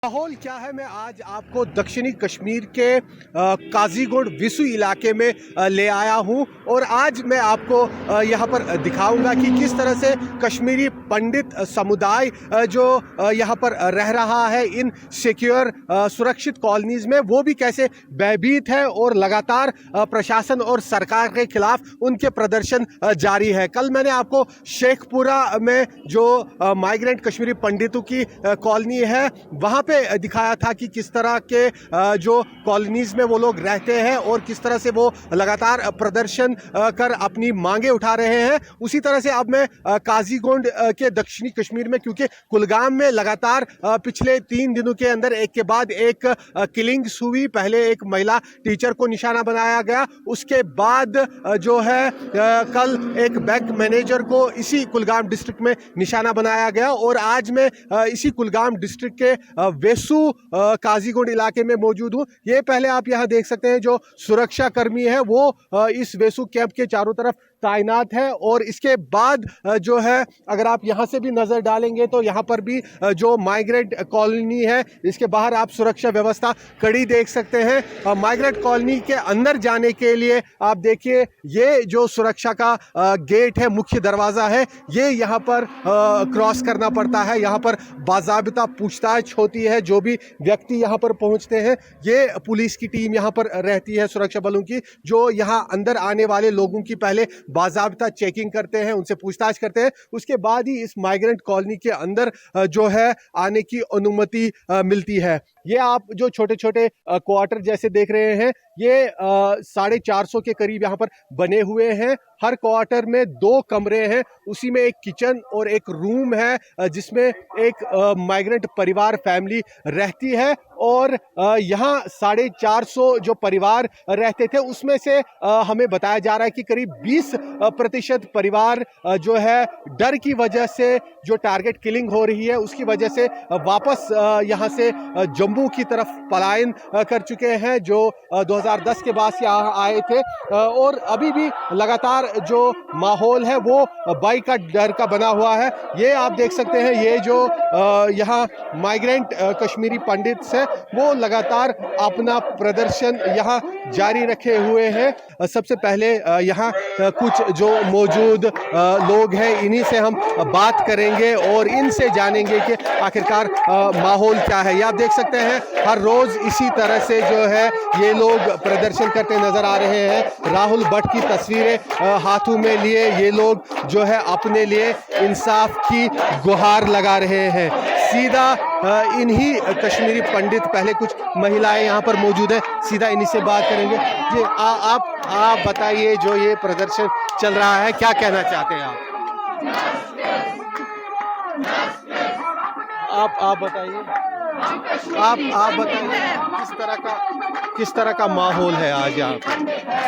माहौल क्या है। मैं आज आपको दक्षिणी कश्मीर के काजीगुंड विसु इलाके में ले आया हूं और आज मैं आपको यहां पर दिखाऊंगा कि किस तरह से कश्मीरी पंडित समुदाय जो यहां पर रह रहा है इन सिक्योर सुरक्षित कॉलोनीज में, वो भी कैसे भयभीत है और लगातार प्रशासन और सरकार के खिलाफ उनके प्रदर्शन जारी है। कल मैंने आपको शेखपुरा में जो माइग्रेंट कश्मीरी पंडितों की कॉलोनी है वहां पे दिखाया था कि किस तरह के जो कॉलोनीज में वो लोग रहते हैं और किस तरह से वो लगातार प्रदर्शन कर अपनी मांगे उठा रहे हैं। उसी तरह से अब मैं काजीगुंड के दक्षिणी कश्मीर में, क्योंकि कुलगाम में लगातार पिछले 3 दिनों के अंदर एक के बाद एक किलिंग्स हुई। पहले एक महिला टीचर को निशाना बनाया गया, उसके बाद जो है कल एक बैंक मैनेजर को इसी कुलगाम डिस्ट्रिक्ट में निशाना बनाया गया और आज मैं इसी कुलगाम डिस्ट्रिक्ट के वेसु काजीगुंड इलाके में मौजूद हूं। ये पहले आप यहां देख सकते हैं जो सुरक्षा कर्मी है वो इस वेसु कैंप के चारों तरफ तैनात है और इसके बाद जो है अगर आप यहां से भी नजर डालेंगे तो यहां पर भी जो माइग्रेंट कॉलोनी है इसके बाहर आप सुरक्षा व्यवस्था कड़ी देख सकते हैं। माइग्रेंट कॉलोनी के अंदर जाने के लिए आप देखिए ये जो सुरक्षा का गेट है, मुख्य दरवाजा है, ये यहां पर क्रॉस करना पड़ता है। यहां पर बाज़ाबिता पूछताछ होती है। जो भी व्यक्ति यहां पर पहुंचते हैं, ये पुलिस की टीम यहां पर रहती है, सुरक्षा बलों की, जो यहां अंदर आने वाले लोगों की पहले बाज़ाबिता चेकिंग करते हैं, उनसे पूछताछ करते हैं। उसके बाद ही इस माइग्रेंट कॉलोनी के अंदर जो है आने की अनुमति मिलती है। ये आप जो छोटे छोटे क्वार्टर जैसे देख रहे हैं, ये 450 के करीब यहाँ पर बने हुए हैं। हर क्वार्टर में 2 कमरे हैं, उसी में एक किचन और एक रूम है जिसमें एक माइग्रेंट परिवार फैमिली रहती है और यहाँ 450 जो परिवार रहते थे उसमें से हमें बताया जा रहा है कि करीब 20% परिवार जो है डर की वजह से, जो टारगेट किलिंग हो रही है उसकी वजह से वापस यहाँ से जम्मू की तरफ पलायन कर चुके हैं, जो 2010 के बाद से यहाँ आए थे। और अभी भी लगातार जो माहौल है वो भय का डर का बना हुआ है। ये आप देख सकते हैं, ये जो यहाँ माइग्रेंट कश्मीरी पंडित है वो लगातार अपना प्रदर्शन यहाँ जारी रखे हुए हैं। सबसे पहले यहाँ कुछ जो मौजूद लोग हैं इन्हीं से हम बात करेंगे और इनसे जानेंगे कि आखिरकार माहौल क्या है। ये आप देख सकते हैं हर रोज इसी तरह से जो है ये लोग प्रदर्शन करते नजर आ रहे हैं। राहुल भट्ट की तस्वीरें हाथों में लिए ये लोग जो है अपने लिए इंसाफ की गुहार लगा रहे हैं। सीधा इन्हीं कश्मीरी पंडित, पहले कुछ महिलाएं यहाँ पर मौजूद है, सीधा इन्हीं से बात करेंगे। जी आप बताइए, जो ये प्रदर्शन चल रहा है क्या कहना चाहते हैं आप बताइए। आप बताइए किस तरह का माहौल है आज यहाँ पर।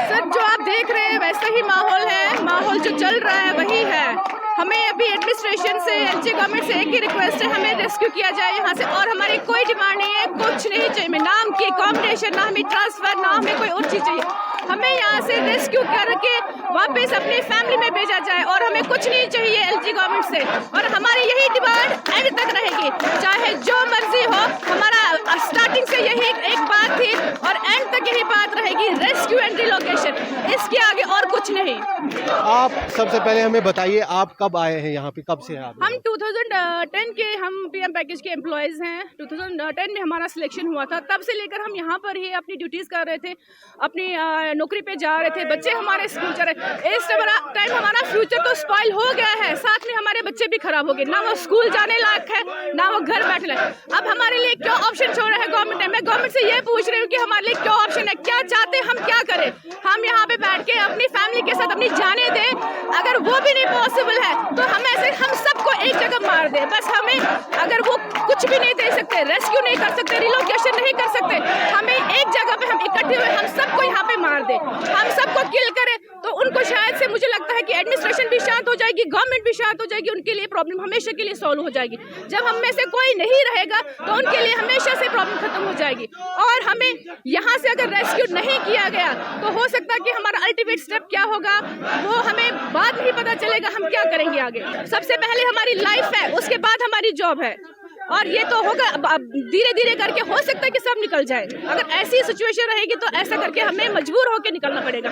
सर जो आप देख रहे हैं वैसा ही माहौल है, माहौल जो चल रहा है वही है। हमें अभी एडमिनिस्ट्रेशन से, एलजी गवर्नमेंट से एक ही रिक्वेस्ट है, हमें रेस्क्यू किया जाए यहाँ से और हमारी कोई डिमांड नहीं है, कुछ नहीं चाहिए। हमें नाम की अकोमोडेशन, ना हमें ट्रांसफर, ना हमें कोई और चीज़ चाहिए। हमें यहाँ से रेस्क्यू करके वापस अपनी फैमिली में भेजा जाए और हमें कुछ नहीं चाहिए एलजी गवर्नमेंट से। और हमारी यही डिमांड एंड तक रहेगी, चाहे जो मर्जी हो। हमारा स्टार्टिंग से यही एक बात थी और एंड तक यही बात रहेगी, रेस्क्यू एंड रिलोकेशन, इसके आगे और कुछ नहीं। आप सबसे पहले हमें बताइए, आप कब आए हैं यहाँ पे, कब से हैं आप? हम 2010 के हम पीएम पैकेज के एम्प्लॉयज हैं। 2010 में हमारा सिलेक्शन हुआ था, तब से लेकर हम यहाँ पर ही अपनी ड्यूटीज कर रहे थे, अपनी नौकरी पे जा रहे थे, बच्चे हमारे स्कूल जा रहे। इस टाइम हमारा फ्यूचर तो स्पॉइल हो गया है, साथ में हमारे बच्चे भी खराब हो गए, ना वो स्कूल जाने लायक है ना वो घर बैठे लायक। अब हमारे लिए क्या ऑप्शन छोड़ रहा है गवर्नमेंट ने? मैं गवर्नमेंट से ये पूछ रही हूँ कि हमारे लिए क्या ऑप्शन है, क्या चाहते, हम क्या करें? हम यहाँ पे बैठ के अपनी फैमिली के साथ अपनी जाने दें, अगर वो भी नहीं पॉसिबल है तो हम ऐसे हम सबको एक जगह मार दें। बस हमें अगर वो कुछ भी नहीं दे सकते, रेस्क्यू नहीं कर सकते, रिलोकेशन नहीं कर सकते, हमें एक जगह पे हम इकट्ठे हुए हम सबको यहाँ पे मार दें, हम सबको किल करें, तो उनको शायद से मुझे लगता है कि एडमिनिस्ट्रेशन भी शांत हो जाएगी, गवर्नमेंट भी शांत हो जाएगी, उनके लिए प्रॉब्लम हमेशा के लिए सॉल्व हो जाएगी। जब हम में से कोई नहीं रहेगा तो उनके लिए हमेशा से प्रॉब्लम खत्म हो जाएगी। और हमें यहाँ से अगर रेस्क्यू नहीं किया गया तो हो सकता है कि हमारा अल्टीमेट स्टेप क्या होगा वो हमें बाद में ही पता चलेगा, हम क्या करेंगे आगे। सबसे पहले हमारी लाइफ है, उसके बाद हमारी जॉब है। और ये तो होगा, अब धीरे धीरे करके हो सकता है कि सब निकल जाए। अगर ऐसी सिचुएशन रहेगी तो ऐसा करके हमें मजबूर होकर निकलना पड़ेगा।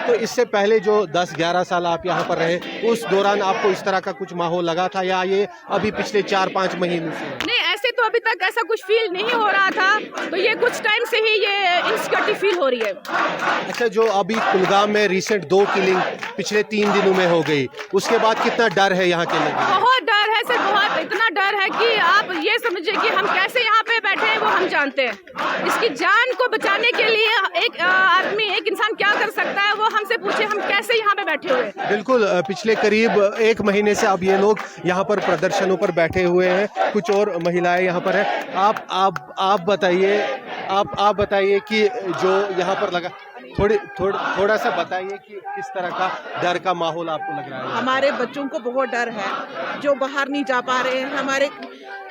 तो इससे पहले जो 10-11 साल आप यहाँ पर रहे, उस दौरान आपको इस तरह का कुछ माहौल लगा था, या ये अभी पिछले 4-5 महीनों से? नहीं, ऐसे तो अभी तक ऐसा कुछ फील नहीं हो रहा था, तो ये कुछ टाइम से ही ये इनसिक्योरिटी फील हो रही है। अच्छा, जो अभी कुलगाम में रिसेंट 2 किलिंग पिछले 3 दिनों में हो गई, उसके बाद कितना डर है यहाँ के लोगों को? बहुत डर है सर, बहुत, इतना डर है कि आप ये समझिए कि हम कैसे यहाँ पे बैठे हैं वो हम जानते हैं। इसकी जान को बचाने के लिए एक आदमी, एक इंसान क्या कर सकता है, वो हमसे पूछे, हम कैसे यहाँ पे बैठे हुए हैं। बिल्कुल, पिछले करीब 1 महीने से अब ये लोग यहाँ पर प्रदर्शनों पर बैठे हुए हैं, कुछ और महिलाएं यहाँ पर हैं। आप बताइए, आप बताइए कि जो यहाँ पर लगा, थोड़ा सा बताइए कि किस तरह का डर का माहौल आपको लग रहा है? हमारे बच्चों को बहुत डर है, जो बाहर नहीं जा पा रहे हैं, हमारे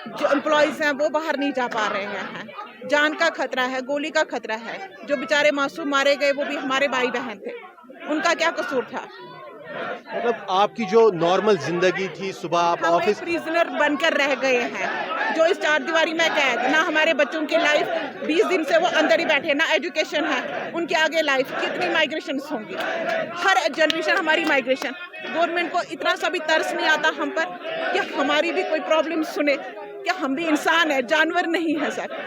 जो एम्प्लॉयज़ हैं वो बाहर नहीं जा पा रहे हैं। जान का खतरा है, गोली का खतरा है। जो बेचारे मासूम मारे गए वो भी हमारे भाई बहन थे, उनका क्या कसूर था? मतलब आपकी जो नॉर्मल जिंदगी थी, सुबह आप हम ऑफिस, प्रिजनर बनकर रह गए हैं, जो इस 4 दीवारी में कैद। ना हमारे बच्चों की लाइफ, 20 दिन से वो अंदर ही बैठे, ना एजुकेशन है, उनके आगे लाइफ। कितनी माइग्रेशन होंगी, हर जनरेशन हमारी माइग्रेशन। गवर्नमेंट को इतना सा भी तरस नहीं आता हम पर कि हमारी भी कोई प्रॉब्लम सुने, कि हम भी इंसान है, जानवर नहीं है सर।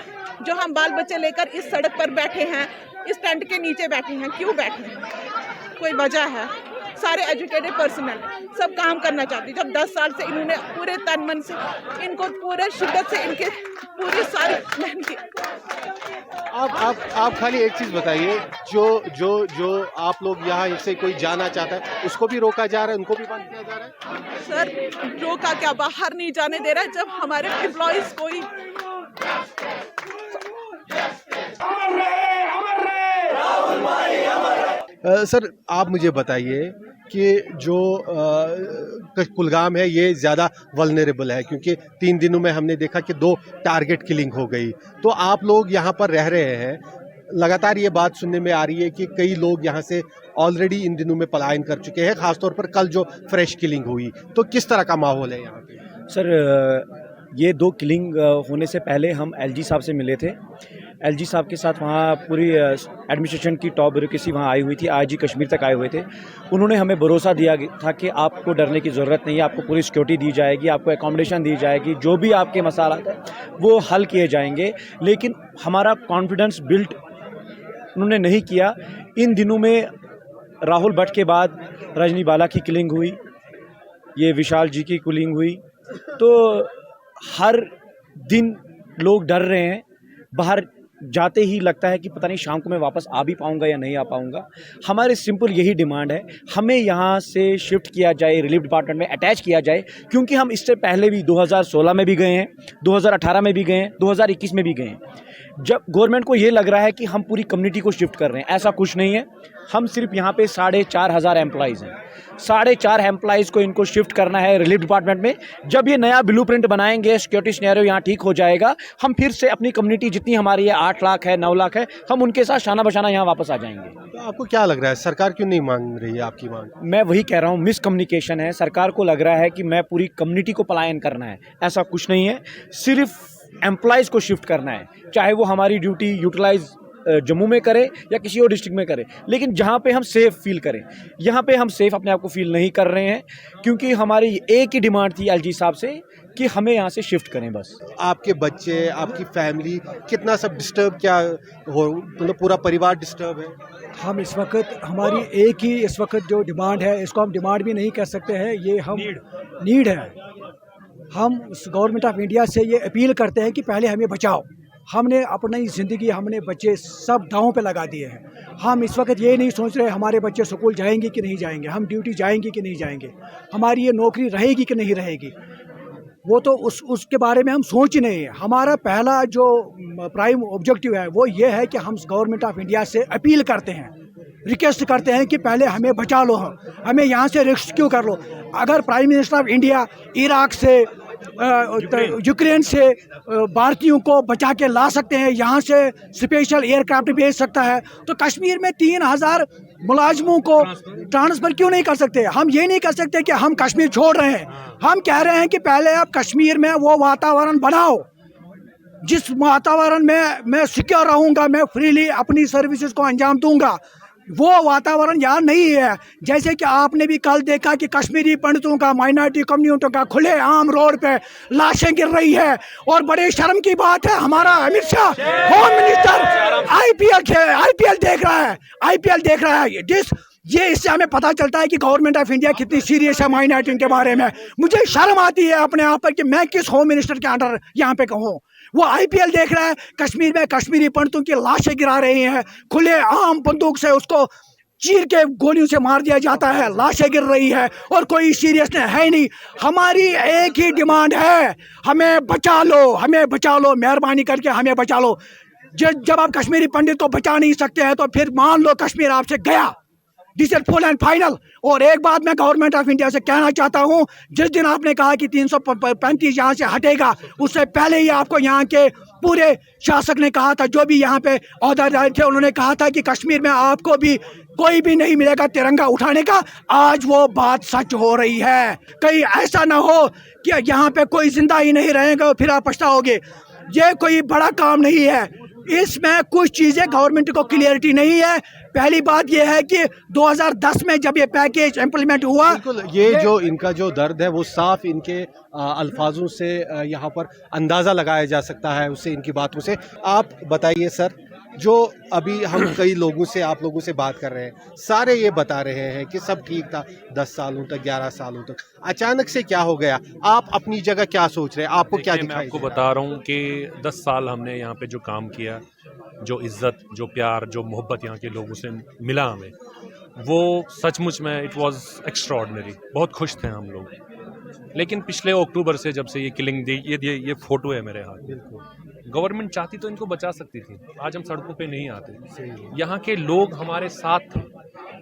जो हम बाल बच्चे लेकर इस सड़क पर बैठे हैं, इस टेंट के नीचे बैठे हैं, क्यों बैठे हैं? कोई वजह है? सारे एजुकेटेड पर्सनल सब काम करना चाहते। जब 10 साल से इन्होंने पूरे तन मन से, इनको पूरे शिद्दत से, इनके पूरी सारी मेहनत की। आप खाली एक चीज बताइए, जो आप लोग यहाँ से कोई जाना चाहता है उसको भी रोका जा रहा है, उनको भी बंद किया जा रहा है? सर रोका क्या, बाहर नहीं जाने दे रहा है। जब हमारे एम्प्लॉयज कोई सर, आप मुझे बताइए कि जो कुलगाम है ये ज़्यादा वल्नरेबल है, क्योंकि 3 दिनों में हमने देखा कि 2 टारगेट किलिंग हो गई। तो आप लोग यहाँ पर रह रहे हैं, लगातार ये बात सुनने में आ रही है कि कई लोग यहाँ से ऑलरेडी इन दिनों में पलायन कर चुके हैं, खासतौर पर कल जो फ्रेश किलिंग हुई। तो किस तरह का माहौल है यहाँ पे? सर, ये 2 किलिंग होने से पहले हम एलजी साहब से मिले थे। एलजी साहब के साथ वहाँ पूरी एडमिनिस्ट्रेशन की टॉप ब्यूरोक्रेसी वहाँ आई हुई थी, आईजी कश्मीर तक आए हुए थे। उन्होंने हमें भरोसा दिया था कि आपको डरने की ज़रूरत नहीं है, आपको पूरी सिक्योरिटी दी जाएगी, आपको एकोमोडेशन दी जाएगी, जो भी आपके मसाला है वो हल किए जाएंगे। लेकिन हमारा कॉन्फिडेंस बिल्ड उन्होंने नहीं किया। इन दिनों में राहुल भट्ट के बाद रजनी बाला की किलिंग हुई, ये विशाल जी की किलिंग हुई, तो हर दिन लोग डर रहे हैं। बाहर जाते ही लगता है कि पता नहीं शाम को मैं वापस आ भी पाऊंगा या नहीं आ पाऊंगा। हमारे सिंपल यही डिमांड है, हमें यहाँ से शिफ्ट किया जाए, रिलीफ डिपार्टमेंट में अटैच किया जाए, क्योंकि हम इससे पहले भी 2016 में भी गए हैं, 2018 में भी गए हैं, 2021 में भी गए हैं। जब गवर्नमेंट को ये लग रहा है कि हम पूरी कम्युनिटी को शिफ्ट कर रहे हैं, ऐसा कुछ नहीं है। हम सिर्फ यहाँ पे 4,500 एम्प्लॉइज़ हैं, 4,500 एम्प्लॉइज़ को इनको शिफ्ट करना है रिलीफ डिपार्टमेंट में। जब ये नया ब्लूप्रिंट बनाएंगे, सिक्योरिटी सिनेरियो यहाँ ठीक हो जाएगा, हम फिर से अपनी कम्युनिटी जितनी हमारी है, 8 लाख है, 9 लाख है, हम उनके साथ शाना बशाना यहाँ वापस आ जाएंगे। तो आपको क्या लग रहा है, सरकार क्यों नहीं मांग रही है आपकी मांग? मैं वही कह रहा हूँ, मिसकम्युनिकेशन है। सरकार को लग रहा है कि मैं पूरी कम्युनिटी को पलायन करना है, ऐसा कुछ नहीं है। सिर्फ एम्प्लॉयज़ को शिफ्ट करना है, चाहे वो हमारी ड्यूटी यूटिलाइज जम्मू में करे या किसी और डिस्ट्रिक्ट में करे, लेकिन जहाँ पे हम सेफ़ फील करें। यहाँ पे हम सेफ़ अपने आप को फील नहीं कर रहे हैं, क्योंकि हमारी एक ही डिमांड थी एलजी साहब से कि हमें यहाँ से शिफ्ट करें बस। आपके बच्चे, आपकी फैमिली कितना सब डिस्टर्ब, क्या हो, मतलब पूरा परिवार डिस्टर्ब है? हम इस वक्त, हमारी एक ही इस वक्त जो डिमांड है, इसको हम डिमांड भी नहीं कह सकते हैं, ये हम नीड है। हम गवर्नमेंट ऑफ इंडिया से ये अपील करते हैं कि पहले हमें बचाओ। हमने अपनी ज़िंदगी, हमने बच्चे सब दांव पे लगा दिए हैं। हम इस वक्त ये नहीं सोच रहे हमारे बच्चे स्कूल जाएंगे कि नहीं जाएंगे, हम ड्यूटी जाएंगे कि नहीं जाएंगे, हमारी ये नौकरी रहेगी कि नहीं रहेगी, वो तो उसके बारे में हम सोच ही नहीं है। हमारा पहला जो प्राइम ऑब्जेक्टिव है वो ये है कि हम गवर्नमेंट ऑफ इंडिया से अपील करते हैं, रिक्वेस्ट करते हैं कि पहले हमें बचा लो, हमें यहाँ से रेस्क्यू कर लो। अगर prime minister of India Iraq से यूक्रेन से भारतीयों को बचा के ला सकते हैं, यहाँ से स्पेशल एयरक्राफ्ट भेज सकता है, तो कश्मीर में 3000 मुलाजमों को ट्रांसफ़र क्यों नहीं कर सकते? हम ये नहीं कर सकते कि हम कश्मीर छोड़ रहे हैं। हम कह रहे हैं कि पहले आप कश्मीर में वो वातावरण बनाओ जिस वातावरण में मैं सिक्योर रहूँगा, मैं फ्रीली अपनी सर्विसेज को अंजाम दूंगा। वो वातावरण यहाँ नहीं है। जैसे कि आपने भी कल देखा कि कश्मीरी पंडितों का, माइनॉरिटी कम्युनिटियों का खुले आम रोड पे लाशें गिर रही है। और बड़े शर्म की बात है, हमारा Amit Shah home minister IPL देख रहा है। ये इससे हमें पता चलता है कि गवर्नमेंट ऑफ इंडिया कितनी सीरियस है माइनॉरिटी के बारे में। मुझे शर्म आती है अपने आप पर कि मैं किस होम मिनिस्टर के अंडर यहाँ पे कहूँ। वो आईपीएल देख रहा है, कश्मीर में कश्मीरी पंडितों की लाशें गिरा रही हैं, खुले आम बंदूक से उसको चीर के गोलियों से मार दिया जाता है, लाशें गिर रही है और कोई सीरियसनेस है नहीं। हमारी एक ही डिमांड है, हमें बचा लो, मेहरबानी करके हमें बचा लो। जब आप कश्मीरी पंडित को बचा नहीं सकते हैं तो फिर मान लो कश्मीर आपसे गया, this is full and final. और एक बात मैं गवर्नमेंट ऑफ इंडिया से कहना चाहता हूँ, जिस दिन आपने कहा कि 335 यहाँ से हटेगा, उससे पहले ही आपको यहाँ के पूरे शासक ने कहा था, जो भी यहाँ पे ओहदेदार थे, उन्होंने कहा था कि कश्मीर में आपको भी कोई भी नहीं मिलेगा तिरंगा उठाने का। आज वो बात सच हो रही है। कहीं ऐसा ना हो कि यहाँ पे कोई जिंदा ही नहीं रहेगा, फिर आप पछताओगे। ये कोई बड़ा काम नहीं है, इसमें कुछ चीज़ें गवर्नमेंट को क्लियरिटी नहीं है। पहली बात यह है कि 2010 में जब ये पैकेज इम्प्लीमेंट हुआ, बिल्कुल, ये जो इनका जो दर्द है वो साफ इनके अल्फाजों से यहाँ पर अंदाज़ा लगाया जा सकता है, उससे इनकी बातों से। आप बताइए सर, जो अभी हम कई लोगों से, आप लोगों से बात कर रहे हैं, सारे ये बता रहे हैं कि सब ठीक था 10 सालों तक, 11 सालों तक, अचानक से क्या हो गया? आप अपनी जगह क्या सोच रहे हैं? आपको क्या देखिए, मैं दिखाई आपको दे रहा है? बता रहा हूँ कि 10 साल हमने यहाँ पे जो काम किया, जो इज़्ज़त, जो प्यार, जो मोहब्बत यहाँ के लोगों से मिला हमें, वो सचमुच में इट वाज एक्स्ट्राऑर्डिनरी। बहुत खुश थे हम लोग। लेकिन पिछले अक्टूबर से जब से ये किलिंग दी, ये फोटो है मेरे हाथ में, गवर्नमेंट चाहती तो इनको बचा सकती थी। आज हम सड़कों पे नहीं आते। यहाँ के लोग हमारे साथ थे,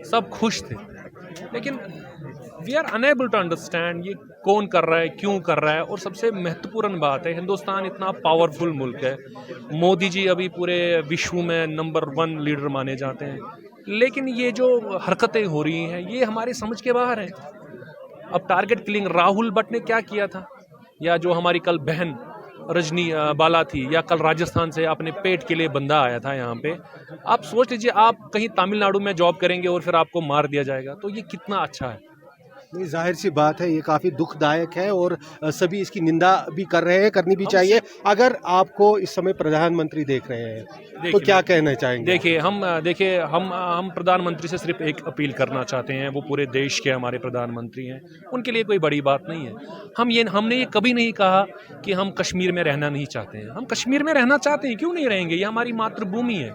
सब खुश थे, लेकिन we are unable to understand ये कौन कर रहा है, क्यों कर रहा है। और सबसे महत्वपूर्ण बात है, हिंदुस्तान इतना पावरफुल मुल्क है, मोदी जी अभी पूरे विश्व में नंबर 1 लीडर माने जाते हैं, लेकिन ये जो हरकतें हो रही हैं ये हमारे समझ के बाहर हैं। अब टारगेट किलिंग राहुल भट्ट ने क्या किया था, या जो हमारी कल बहन रजनी बाला थी, या कल राजस्थान से अपने पेट के लिए बंदा आया था यहाँ पे। आप सोच लीजिए, आप कहीं तमिलनाडु में जॉब करेंगे और फिर आपको मार दिया जाएगा, तो ये कितना अच्छा है। नहीं, जाहिर सी बात है, ये काफ़ी दुखदायक है और सभी इसकी निंदा भी कर रहे हैं, करनी भी चाहिए। अगर आपको इस समय प्रधानमंत्री देख रहे हैं तो क्या कहना चाहेंगे? देखिए, हम प्रधानमंत्री से सिर्फ एक अपील करना चाहते हैं, वो पूरे देश के हमारे प्रधानमंत्री हैं, उनके लिए कोई बड़ी बात नहीं है। हमने ये कभी नहीं कहा कि हम कश्मीर में रहना नहीं चाहते हैं। हम कश्मीर में रहना चाहते हैं, क्यों नहीं रहेंगे? ये हमारी मातृभूमि है,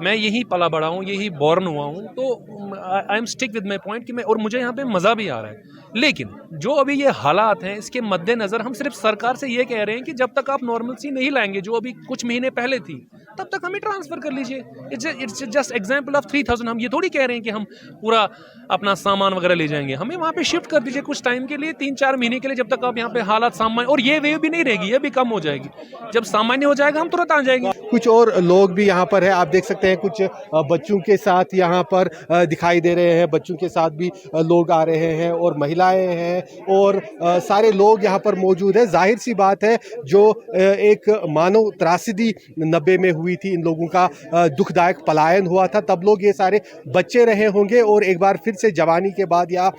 मैं यही पला बड़ा हूँ, यही बॉर्न हुआ हूँ, तो I am stick with my point कि और मुझे यहाँ पे मज़ा भी आ रहा है। लेकिन जो अभी ये हालात हैं, इसके मद्देनज़र हम सिर्फ सरकार से ये कह रहे हैं कि जब तक आप नॉर्मलसी नहीं लाएंगे, जो अभी कुछ महीने पहले थी, तब तक हमें ट्रांसफ़र कर लीजिए। It's just example of 3000। हम ये थोड़ी कह रहे हैं कि हम पूरा अपना सामान वगैरह ले जाएंगे, हमें वहाँ पे शिफ्ट कर दीजिए कुछ टाइम के लिए, 3-4 महीने के लिए, जब तक आप यहाँ पे हालात सामान्य, और ये वेव भी नहीं रहेगी, ये भी कम हो जाएगी। जब सामान्य हो जाएगा हम तुरंत आ जाएंगे। कुछ और लोग भी यहाँ पर है, आप देख सकते हैं, कुछ बच्चों के साथ यहाँ पर दिखाई दे रहे हैं, बच्चों के साथ भी लोग आ रहे हैं और महिलाएं हैं और सारे लोग यहाँ पर मौजूद हैं। जाहिर सी बात है, जो एक मानव त्रासदी 90 में हुई थी, इन लोगों का दुखदायक पलायन हुआ था, तब लोग ये सारे बच्चे रहे होंगे और एक बार फिर से जवानी के बाद, या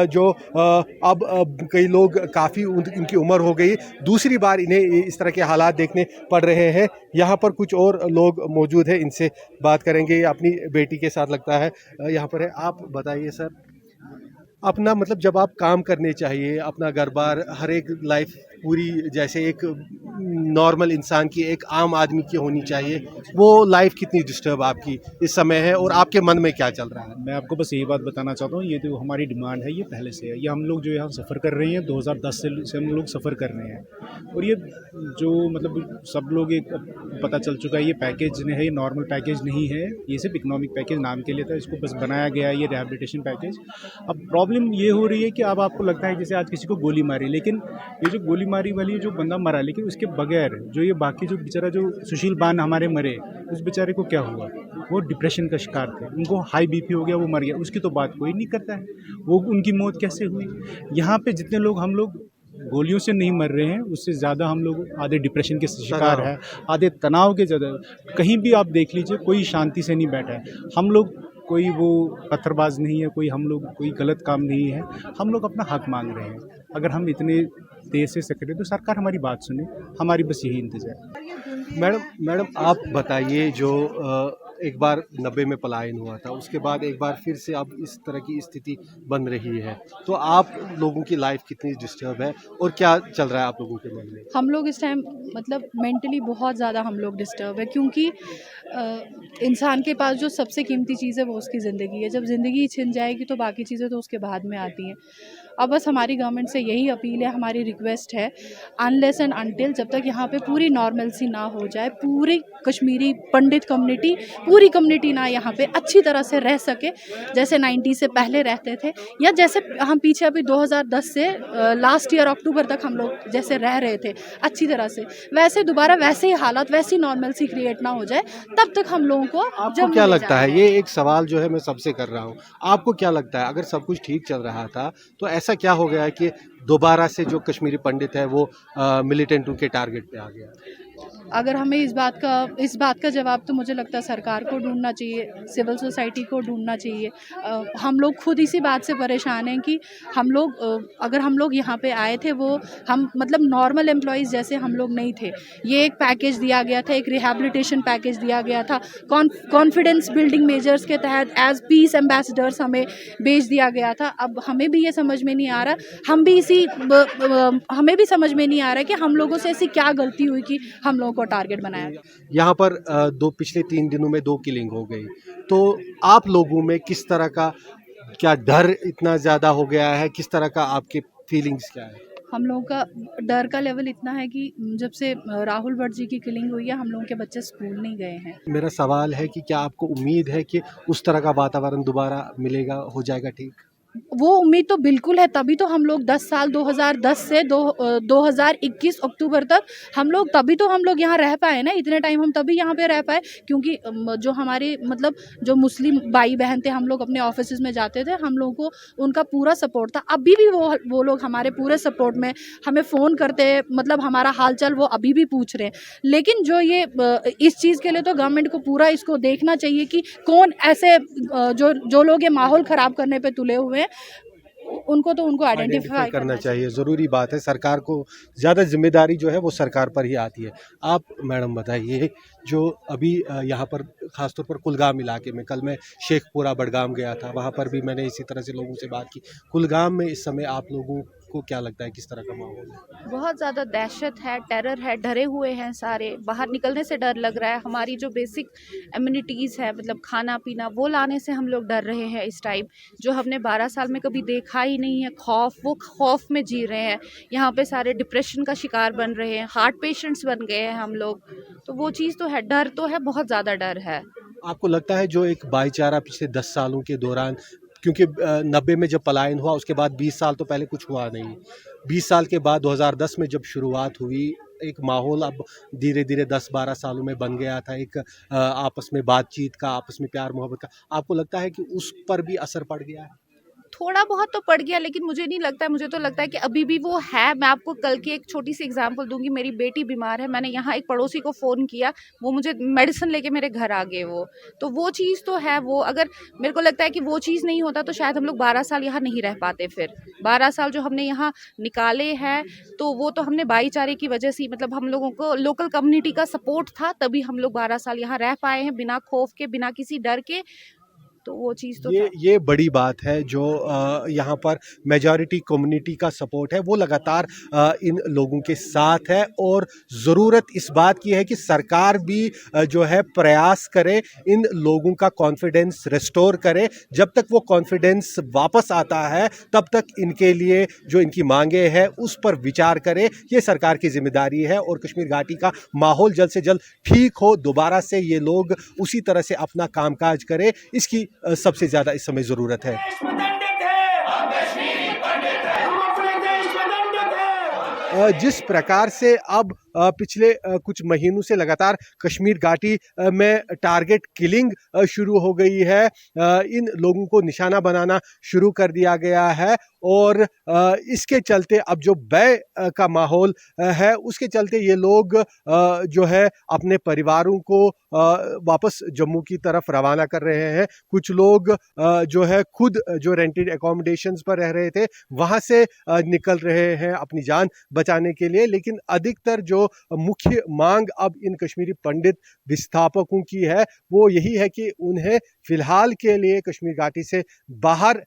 जो अब कई लोग काफ़ी इनकी उम्र हो गई, दूसरी बार इन्हें इस तरह के हालात देखने पड़ रहे हैं। यहाँ पर कुछ और लोग मौजूद हैं, इनसे बात करेंगे। अपनी बेटी के साथ लगता है यहाँ पर है। आप बताइए सर, अपना मतलब जब आप काम करने चाहिए, अपना घर बार, हर एक लाइफ पूरी जैसे एक नॉर्मल इंसान की, एक आम आदमी की होनी चाहिए, वो लाइफ कितनी डिस्टर्ब आपकी इस समय है और आपके मन में क्या चल रहा है? मैं आपको बस यही बात बताना चाहता हूँ, ये जो हमारी डिमांड है ये पहले से है। ये हम लोग जो यहाँ सफ़र कर रहे हैं 2010 से हम लोग सफ़र कर रहे हैं, और ये जो मतलब सब लोग एक पता चल चुका है, ये पैकेज नहीं है, ये नॉर्मल पैकेज नहीं है, ये सिर्फ इकोनॉमिक पैकेज नाम के लिए था, इसको बस बनाया गया है ये रिहैबिलिटेशन पैकेज। अब प्रॉब्लम ये हो रही है कि अब आपको लगता है जैसे आज किसी को गोली मारी, लेकिन ये जो गोली बीमारी वाली जो बंदा मरा, लेकिन उसके बगैर जो ये बाकी जो बेचारा जो सुशील बान हमारे मरे, उस बेचारे को क्या हुआ? वो डिप्रेशन का शिकार थे, उनको हाई बीपी हो गया, वो मर गया, उसकी तो बात कोई नहीं करता है। वो उनकी मौत कैसे हुई? यहाँ पे जितने लोग हम लोग गोलियों से नहीं मर रहे हैं, उससे ज़्यादा हम लोग आधे डिप्रेशन के शिकार है, आधे तनाव के ज़्यादा। कहीं भी आप देख लीजिए, कोई शांति से नहीं बैठा है। हम लोग कोई वो पत्थरबाज नहीं है, कोई हम लोग कोई गलत काम नहीं है, हम लोग अपना हक मांग रहे हैं। अगर हम इतने तेज से सकते तो सरकार हमारी बात सुने, हमारी बस यही इंतजार। मैडम आप बताइए, जो एक बार 90 में पलायन हुआ था, उसके बाद एक बार फिर से अब इस तरह की स्थिति बन रही है, तो आप लोगों की लाइफ कितनी डिस्टर्ब है और क्या चल रहा है आप लोगों के मन में? हम लोग इस टाइम मतलब मेंटली बहुत ज़्यादा हम लोग डिस्टर्ब है, क्योंकि इंसान के पास जो सबसे कीमती चीज़ है वो उसकी ज़िंदगी है। जब ज़िंदगी छिन जाएगी तो बाकी चीज़ें तो उसके बाद में आती हैं। अब बस हमारी गवर्नमेंट से यही अपील है, हमारी रिक्वेस्ट है, अनलेस एंड अनटिल जब तक यहाँ पे पूरी नॉर्मलसी ना हो जाए, पूरी कश्मीरी पंडित कम्युनिटी, पूरी कम्युनिटी ना यहाँ पे अच्छी तरह से रह सके, जैसे 90 से पहले रहते थे, या जैसे हम पीछे अभी 2010 से लास्ट ईयर अक्टूबर तक हम लोग जैसे रह रहे थे अच्छी तरह से, वैसे दोबारा वैसे ही हालात, वैसी नॉर्मलसी क्रिएट ना हो जाए, तब तक हम लोगों को आपको क्या लगता है, ये एक सवाल जो है मैं सबसे कर रहा हूँ, आपको क्या लगता है अगर सब कुछ ठीक चल रहा था तो ऐसा क्या हो गया कि दोबारा से जो कश्मीरी पंडित है वो मिलिटेंटों के टारगेट पे आ गया? अगर हमें इस बात का जवाब तो मुझे लगता है सरकार को ढूंढना चाहिए, सिविल सोसाइटी को ढूंढना चाहिए। हम लोग खुद इसी बात से परेशान हैं कि हम लोग अगर हम लोग यहाँ पे आए थे, वो हम मतलब नॉर्मल एम्प्लॉइज़ जैसे हम लोग नहीं थे। ये एक पैकेज दिया गया था, एक रिहैबिलिटेशन पैकेज दिया गया था, कॉन्फिडेंस बिल्डिंग मेजर्स के तहत एज पीस एम्बेसडर्स हमें भेज दिया गया था। अब हमें भी ये समझ में नहीं आ रहा, हमें भी समझ में नहीं आ रहा कि हम लोगों से ऐसी क्या गलती हुई कि हम लोगों को टारगेट बनाया गया। यहाँ पर पिछले 3 दिनों में 2 किलिंग हो गई, तो आप लोगों में किस तरह का क्या डर इतना ज़्यादा हो गया है, किस तरह का आपके फीलिंग्स क्या है? हम लोगों का डर का लेवल इतना है कि जब से राहुल भट्ट जी की किलिंग हुई है, हम लोगों के बच्चे स्कूल नहीं गए हैं। मेरा सवाल है कि क्या आपको उम्मीद है कि उस तरह का वातावरण दोबारा मिलेगा, हो जाएगा ठीक? वो उम्मीद तो बिल्कुल है, तभी तो हम लोग 10 साल 2010 से 2021 अक्टूबर तक हम लोग यहाँ रह पाए ना, इतने टाइम हम तभी यहाँ पे रह पाए क्योंकि जो हमारे मतलब जो मुस्लिम भाई बहन थे, हम लोग अपने ऑफिस में जाते थे, हम लोगों को उनका पूरा सपोर्ट था। अभी भी वो लोग हमारे पूरे सपोर्ट में हमें फ़ोन करते हैं, मतलब हमारा हालचाल वो अभी भी पूछ रहे हैं। लेकिन जो ये इस चीज़ के लिए तो गवर्नमेंट को पूरा इसको देखना चाहिए कि कौन ऐसे जो लोग ये माहौल ख़राब करने पर तुले हुए हैं, उनको आइडेंटिफाई करना चाहिए। ज़रूरी बात है, सरकार को ज़्यादा जिम्मेदारी जो है वो सरकार पर ही आती है। आप मैडम बताइए, जो अभी यहाँ पर ख़ासतौर पर कुलगाम इलाके में, कल मैं शेखपुरा बडगाम गया था, वहाँ पर भी मैंने इसी तरह से लोगों से बात की। कुलगाम में इस समय आप लोगों को क्या लगता है, किस तरह का माहौल है? बहुत ज़्यादा दहशत है, टेरर है, डरे हुए हैं सारे, बाहर निकलने से डर लग रहा है। हमारी जो बेसिक एम्यूनिटीज़ है, मतलब खाना पीना, वो लाने से हम लोग डर रहे हैं इस टाइम, जो हमने 12 साल में कभी देखा ही नहीं है। वो खौफ में जी रहे हैं। यहाँ पे सारे डिप्रेशन का शिकार बन रहे हैं, हार्ट पेशेंट्स बन गए हैं हम लोग। तो वो चीज़ तो है, डर तो है, बहुत ज़्यादा डर है। आपको लगता है जो एक भाईचारा पिछले 10 सालों के दौरान, क्योंकि 90 में जब पलायन हुआ उसके बाद 20 साल तो पहले कुछ हुआ नहीं, 20 साल के बाद 2010 में जब शुरुआत हुई, एक माहौल अब धीरे धीरे 10-12 सालों में बन गया था, एक आपस में बातचीत का, आपस में प्यार मोहब्बत का, आपको लगता है कि उस पर भी असर पड़ गया है? थोड़ा बहुत तो पड़ गया, लेकिन मुझे नहीं लगता है, मुझे तो लगता है कि अभी भी वो है। मैं आपको कल की एक छोटी सी एग्जांपल दूंगी। मेरी बेटी बीमार है, मैंने यहाँ एक पड़ोसी को फ़ोन किया, वो मुझे मेडिसिन लेके मेरे घर आ गए। वो चीज़ तो है। वो अगर मेरे को लगता है कि वो चीज़ नहीं होता तो शायद हम लोग 12 साल यहाँ नहीं रह पाते। फिर 12 साल जो हमने यहाँ निकाले हैं, तो वो तो हमने भाईचारे की वजह से, मतलब हम लोगों को लोकल कम्युनिटी का सपोर्ट था, तभी हम लोग 12 साल यहाँ रह पाए हैं, बिना खौफ के, बिना किसी डर के। तो वो चीज़ तो ये बड़ी बात है। जो यहाँ पर मेजॉरिटी कम्युनिटी का सपोर्ट है वो लगातार इन लोगों के साथ है, और ज़रूरत इस बात की है कि सरकार भी जो है प्रयास करे, इन लोगों का कॉन्फिडेंस रिस्टोर करे। जब तक वो कॉन्फिडेंस वापस आता है तब तक इनके लिए जो इनकी मांगे हैं उस पर विचार करे। ये सरकार की जिम्मेदारी है, और कश्मीर घाटी का माहौल जल्द से जल्द ठीक हो, दोबारा से ये लोग उसी तरह से अपना कामकाज करें, इसकी सबसे ज़्यादा इस समय ज़रूरत है। जिस प्रकार से अब पिछले कुछ महीनों से लगातार कश्मीर घाटी में टारगेट किलिंग शुरू हो गई है, इन लोगों को निशाना बनाना शुरू कर दिया गया है और इसके चलते अब जो भय का माहौल है उसके चलते ये लोग जो है अपने परिवारों को वापस जम्मू की तरफ रवाना कर रहे हैं। कुछ लोग जो है खुद जो रेंटेड एकोमोडेशंस पर रह रहे थे वहां से निकल रहे हैं अपनी जान बचाने के लिए, लेकिन अधिकतर जो मुख्य मांग अब इन कश्मीरी पंडित विस्थापकों की है वो यही है कि उन्हें फिलहाल के लिए कश्मीर घाटी से बाहर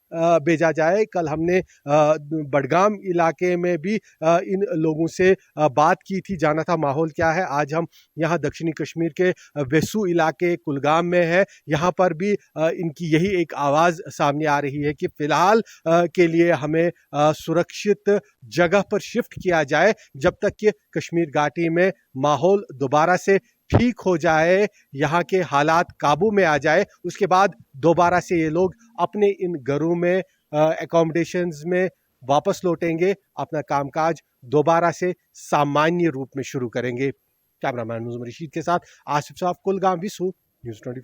भेजा जाए। कल हमने बडगाम इलाके में भी इन लोगों से बात की थी, जाना था माहौल क्या है। आज हम यहाँ दक्षिणी कश्मीर के वेसू इलाके कुलगाम में है, यहाँ पर भी इनकी यही एक आवाज़ सामने आ रही है कि फ़िलहाल के लिए हमें सुरक्षित जगह पर शिफ्ट किया जाए जब तक कि कश्मीर घाटी में माहौल दोबारा से ठीक हो जाए, यहाँ के हालात काबू में आ जाए, उसके बाद दोबारा से ये लोग अपने इन घरों में एकोमोडेशंस में वापस लौटेंगे, अपना कामकाज दोबारा से सामान्य रूप में शुरू करेंगे। कैमरामैन मुज़म्मिल रशीद के साथ आसिफ साफ, कुलगाम, विसू, न्यूज़ 24।